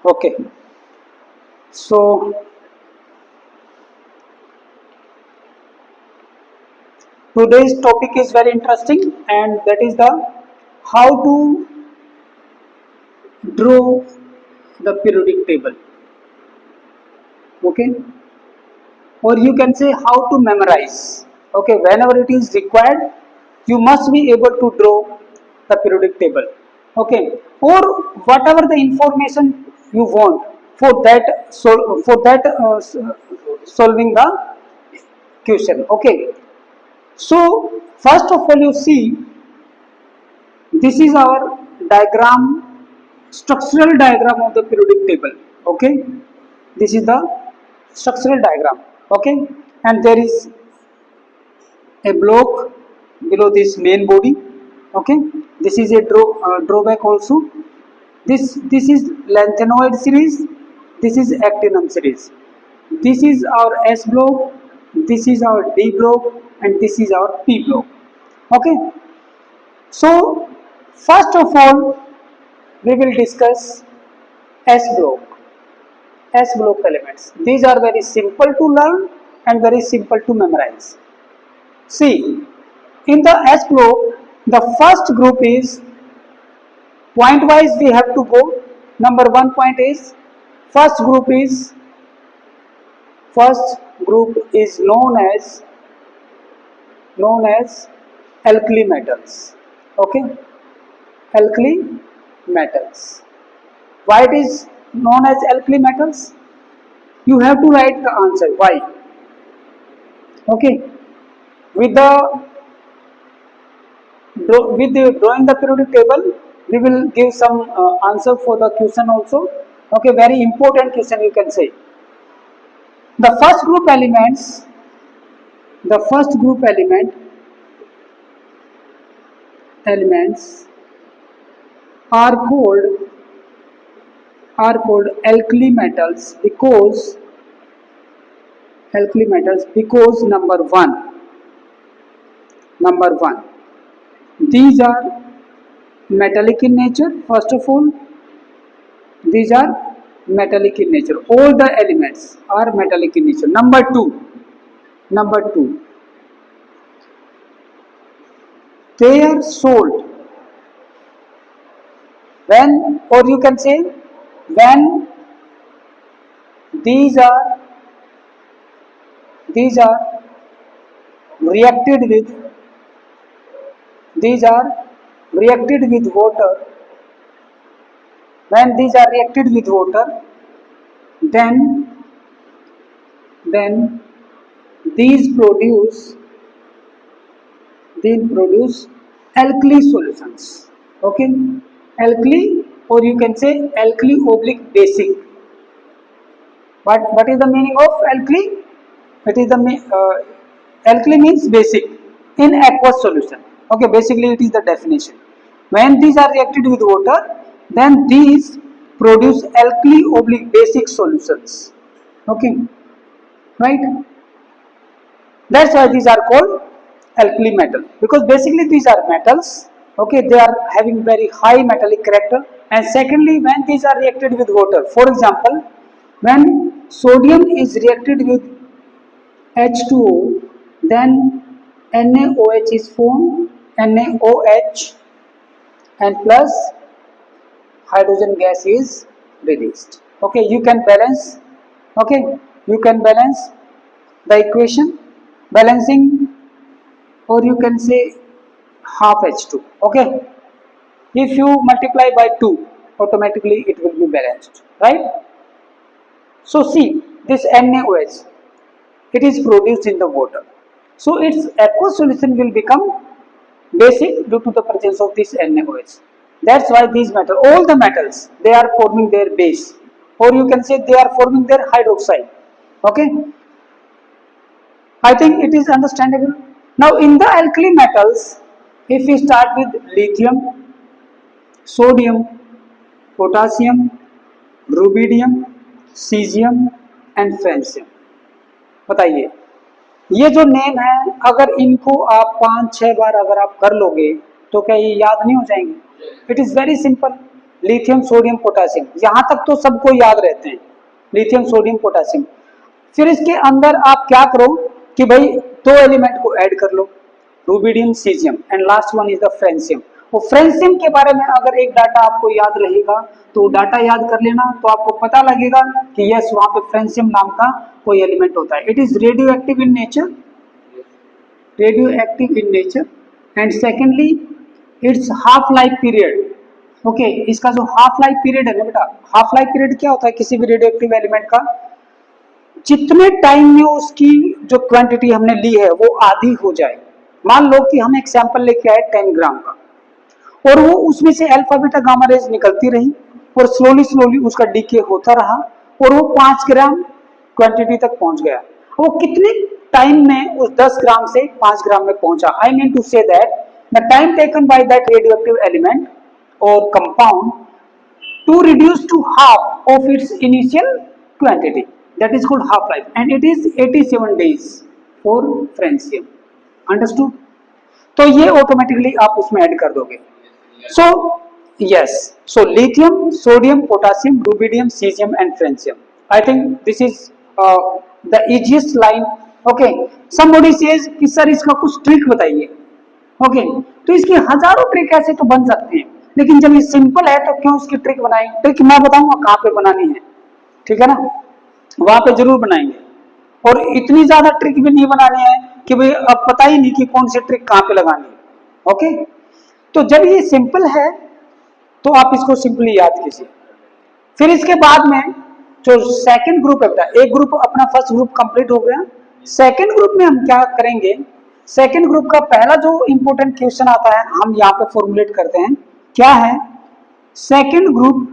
Okay, so today's topic is very interesting, and that is the how to draw the periodic table. Okay, or you can say how to memorize. Okay, whenever it is required, you must be able to draw the periodic table. Okay, or whatever the information you want for that, solving the question. Okay, so first of all, you see, this is our diagram, structural diagram of the periodic table. Okay, this is the structural diagram. Okay, and there is a block below this main body. Okay, this is a drawback also. This is lanthanoid series, this is actinum series, this is our S block, this is our D block, and this is our P block. Okay, so first of all, we will discuss S block. S block elements, these are very simple to learn and very simple to memorize. See, in the S block, the first group is point wise, we have to go. Number 1 point is first group is known as alkali metals. Okay, alkali metals. Why it is known as alkali metals? You have to write the answer why. Okay, with the drawing the periodic table, we will give some answer for the question also. Okay, very important question, you can say. The first group elements, the first group elements are called alkali metals because number one, these are metallic in nature. First of all, these are metallic in nature. All the elements are metallic in nature. Number two, they are sold when, or you can say when these are reacted with water. When these are reacted with water, then these produce alkali solutions. Okay, alkali, or you can say alkali oblique basic. What is the meaning of alkali? It is the alkali means basic in aqueous solution. Okay, basically it is the definition. When these are reacted with water, then these produce alkali oblique basic solutions. Okay, right? That's why these are called alkali metal, because basically these are metals. Okay, they are having very high metallic character. And secondly, when these are reacted with water, for example, when sodium is reacted with H2O, then NaOH is formed, NaOH, and plus hydrogen gas is released. Okay, you can balance. Okay, you can balance the equation, balancing, or you can say half H2. Okay, if you multiply by 2, automatically it will be balanced, right? So see, this NaOH, it is produced in the water, so its aqueous solution will become basic due to the presence of this NaOH. That's why these metals, all the metals, they are forming their base, or you can say they are forming their hydroxide. Okay, I think it is understandable. Now in the alkali metals, if we start with lithium, sodium, potassium, rubidium, cesium and francium, बताइए, ये जो name है, अगर इनको आप 5-6 बार अगर आप कर लोगे, तो क्या ये याद नहीं हो जाएंगे? It is very simple. Lithium sodium potassium, यहाँ तक तो सबको याद रहते हैं, लिथियम सोडियम पोटेशियम। फिर इसके अंदर आप क्या करो कि भाई दो एलिमेंट को ऐड कर लो, rubidium caesium, and last one is the francium. वो फ्रेंसियम के बारे में अगर एक डाटा आपको याद रहेगा तो डाटा याद कर लेना, तो आपको पता लगेगा कि यस वहां पे फ्रेंसियम नाम का कोई एलिमेंट होता है। It is radio active in nature, radioactive in nature, and secondly its half life period। Okay इसका जो हाफ लाइफ पीरियड है ना बेटा, हाफ लाइफ पीरियड क्या होता है किसी भी रेडियोएक्टिव एलिमेंट का, जितने टाइम में उसकी जो क्वांटिटी हमने ली है वो आधी हो जाए। मान लो कि हम एक सैंपल लेके आए 10 ग्राम का, और वो उसमें से अल्फा बीटा गामा रेज निकलती रही और स्लोली स्लोली उसका डीके होता रहा और वो 5 ग्राम क्वांटिटी तक पहुंच गया। वो कितने टाइम में उस 10 ग्राम से 5 ग्राम में पहुंचा? I mean to say that the time taken by that radioactive element और compound to reduce to half of its initial quantity, that is called half life, and it is 87 days for francium। understood? तो ये automatically आप उसमें add कर दोगे। So yes, so lithium sodium potassium rubidium caesium and francium, I think this is the easiest line. Okay somebody says कि sir इसका कुछ trick बताइए। ओके तो इसकी हजारों ट्रिक ऐसे तो बन सकते हैं, लेकिन जब ये सिंपल है तो क्यों उसकी ट्रिक बनाएं? ट्रिक मैं बताऊंगा कहाँ पे बनानी है, ठीक है ना, वहां पे जरूर बनाएंगे। और इतनी ज्यादा ट्रिक भी नहीं बनानी है कि भाई अब पता ही नहीं कि कौन सी ट्रिक कहाँ पे लगानी है। ओके तो जब ये सिंपल है तो आप इसको सिंपली याद कीजिए। फिर इसके बाद में जो सेकंड ग्रुप है, एक ग्रुप अपना फर्स्ट ग्रुप कंप्लीट हो गया, सेकंड ग्रुप में हम क्या करेंगे? सेकंड ग्रुप का पहला जो इंपॉर्टेंट क्वेश्चन आता है हम यहाँ पे फॉर्मुलेट करते हैं, क्या है? Second group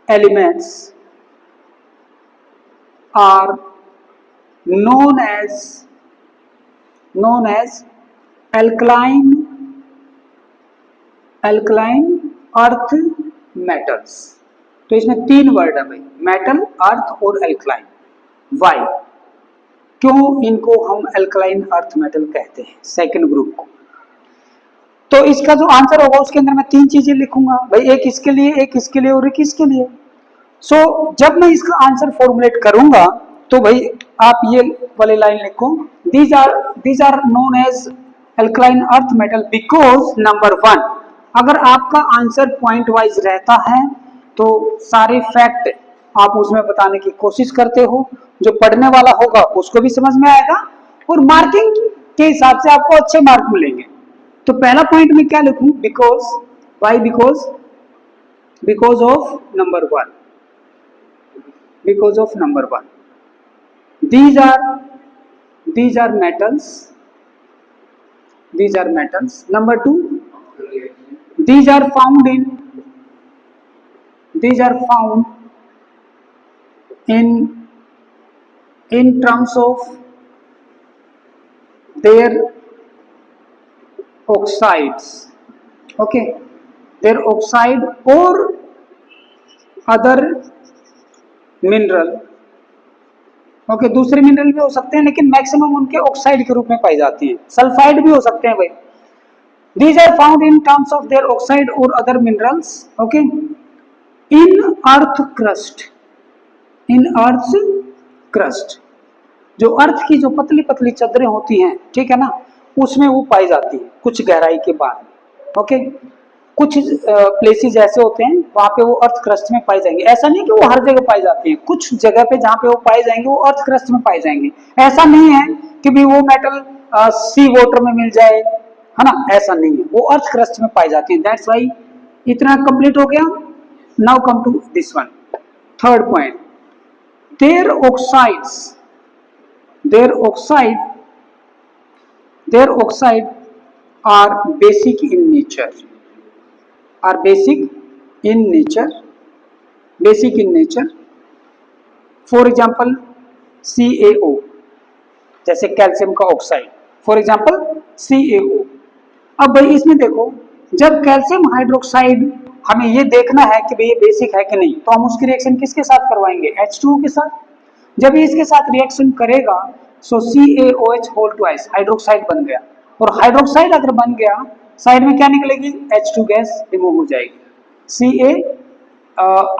elements are known as alkaline earth metals. तो इसमें तीन वर्ड है भाई, मेटल, अर्थ और एल्कलाइन। वाई, क्यों इनको हम एल्कलाइन अर्थ मेटल कहते हैं सेकंड ग्रुप को? तो इसका जो आंसर होगा उसके अंदर मैं तीन चीजें लिखूंगा भाई, एक इसके लिए, एक इसके लिए और एक इसके लिए। सो जब मैं इसका आंसर फॉर्मुलेट करूंगा तो भाई आप ये वाली लाइन लिखो, these are known as alkaline earth metal because number 1, अगर आपका आंसर पॉइंट वाइज रहता है तो सारे फैक्ट आप उसमें बताने की कोशिश करते हो, जो पढ़ने वाला होगा उसको भी समझ में आएगा और मार्किंग के हिसाब से आपको अच्छे मार्क मिलेंगे। तो पहला पॉइंट में क्या लिखूं? Because, why? Because of number 1, because of number 1 these are metals, number 2 these are found in terms of their oxides, okay, their oxide or other mineral. Okay दूसरे मिनरल भी हो सकते हैं लेकिन मैक्सिमम उनके ऑक्साइड के रूप में पाई जाती हैं, सल्फाइड भी हो सकते हैं भाई। These are found in terms of their oxide और other minerals, okay, in earth crust, जो अर्थ की जो पतली पतली चद्दरें होती हैं, ठीक है ना, उसमें वो पाई जाती है कुछ गहराई के बाद। ओके कुछ प्लेसेस ऐसे होते हैं वहां पे वो अर्थ क्रस्ट में पाई जाएंगे, ऐसा नहीं कि वो हर जगह पाई जाती है, कुछ जगह पे जहाँ पे वो पाई जाएंगे वो अर्थ क्रस्ट में पाई जाएंगे। ऐसा नहीं है कि भी वो मेटल सी वाटर में मिल जाए, है ना, ऐसा नहीं है, वो अर्थ क्रस्ट में पाई जाती है। दैट्स वाई इतना कंप्लीट हो गया। Now come to this one, third point, their oxide are basic in nature, for example CaO, जैसे कैल्शियम का ऑक्साइड, फॉर एग्जाम्पल CaO। अब भाई इसमें देखो, जब कैल्शियम हाइड्रोक्साइड हमें ये देखना है कि भाई ये बेसिक है कि नहीं, तो हम उसकी रिएक्शन किसके साथ करवाएंगे? H2O के साथ। जब ये इसके साथ रिएक्शन करेगा सो CaOH होल ट्वाइस हाइड्रोक्साइड बन गया, और हाइड्रोक्साइड अगर बन गया साइड में क्या निकलेगी? H2 गैस रिमूव हो जाएगी। Ca,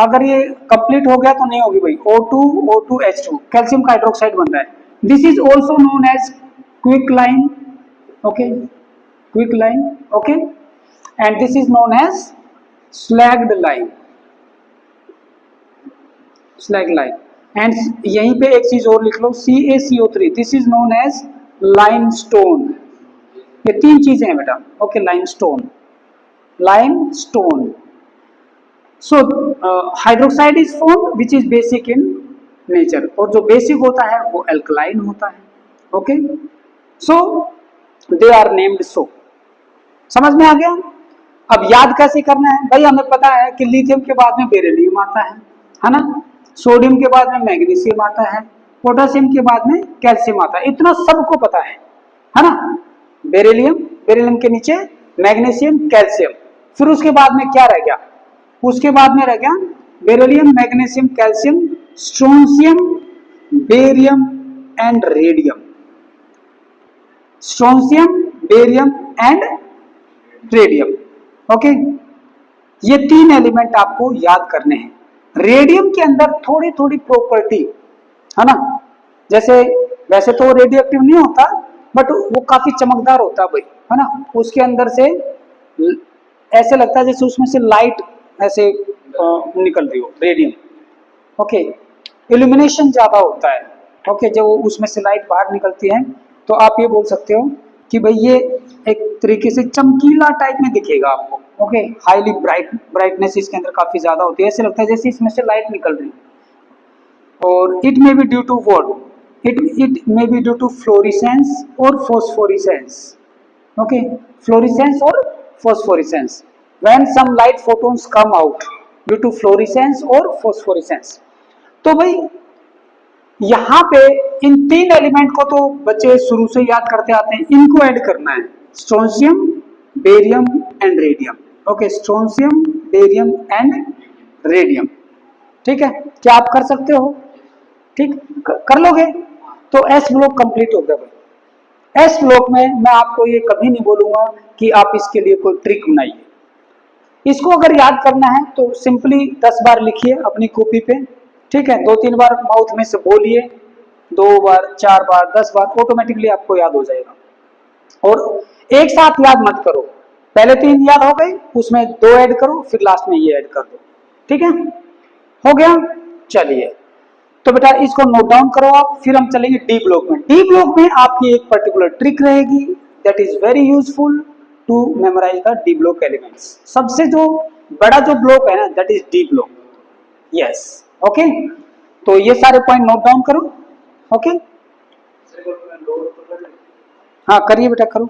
अगर ये कंप्लीट हो गया तो नहीं होगी भाई, O2 O2H2 कैल्शियम का हाइड्रोक्साइड बन रहा है. This is also known as quicklime. Okay, quicklime. Okay, and this is known as slaked lime. Slake lime. And यहीं पे एक चीज और लिख लो, CaCO3, this is known as limestone. ये तीन चीजें हैं बेटा. Okay, limestone, limestone. So hydroxide is formed which is basic in nature, और जो बेसिक होता है वो एल्कलाइन होता है. Okay, so they are named सो. समझ में आ गया? अब याद कैसे करना है भाई? हमें पता है कि लिथियम के बाद में बेरिलियम आता है ना, सोडियम के बाद में मैग्नीशियम आता है, पोटेशियम के बाद में कैल्शियम आता है. इतना सबको पता है ना. बेरिलियम, बेरिलियम के नीचे मैग्नीशियम, कैल्शियम, फिर उसके बाद में क्या रह गया? उसके बाद में रह गया beryllium, magnesium, calcium, strontium, barium and radium. Strontium, barium and radium. Okay, ये तीन एलिमेंट आपको याद करने हैं. रेडियम के अंदर थोड़ी थोड़ी प्रॉपर्टी है ना, जैसे वैसे तो रेडियो एक्टिव नहीं होता, बट वो काफी चमकदार होता है भाई, है ना. उसके अंदर से ऐसे लगता है जैसे उसमें से लाइट ऐसे निकल रही हो, रेडियम. ओके, इल्यूमिनेशन ज्यादा होता है. ओके, जब उसमें से लाइट बाहर निकलती है तो आप ये बोल सकते हो कि भाई ये एक तरीके से चमकीला टाइप में दिखेगा आपको. ओके, हाईली ब्राइटनेस इसके अंदर काफी ज्यादा होती है, ऐसे लगता है जैसे इसमें से लाइट निकल रही है. और it may be due to what? It may be due to fluorescence और फॉस्फोरिसेंस. ओके, फ्लोरिसेंस और phosphorescence. When some light photons come out due to fluorescence और फॉस्फोरिसेंस. तो भाई यहाँ पे इन तीन एलिमेंट को तो बच्चे शुरू से याद करते आते हैं, इनको ऐड करना है. Strontium, barium and radium. Okay, strontium, barium and radium. ठीक है, क्या आप कर सकते हो? ठीक, कर लोगे तो एस ब्लॉक कंप्लीट हो गया भाई. एस ब्लॉक में मैं आपको ये कभी नहीं बोलूंगा कि आप इसके लिए कोई ट्रिक बनाइए. इसको अगर याद करना है तो सिंपली 10 बार लिखिए अपनी कॉपी पे. ठीक है, 2-3 बार माउथ में से बोलिए, 2 बार, 4 बार, 10 बार, ऑटोमेटिकली आपको याद हो जाएगा. और एक साथ याद मत करो, पहले 3 याद हो गए, उसमें 2 ऐड करो, फिर लास्ट में ये ऐड कर दो. ठीक है, हो गया. चलिए, तो बेटा इसको नोट डाउन करो आप. फिर हम चलेंगे डी ब्लॉक में. डी ब्लॉक में आपकी एक पर्टिकुलर ट्रिक रहेगी that is very useful to memorise the D block elements. सबसे जो बड़ा जो ब्लॉक है ना, that is D block. Yes, okay, तो ये सारे पॉइंट नोट डाउन करो. ओके, हाँ करिए बेटा, करो.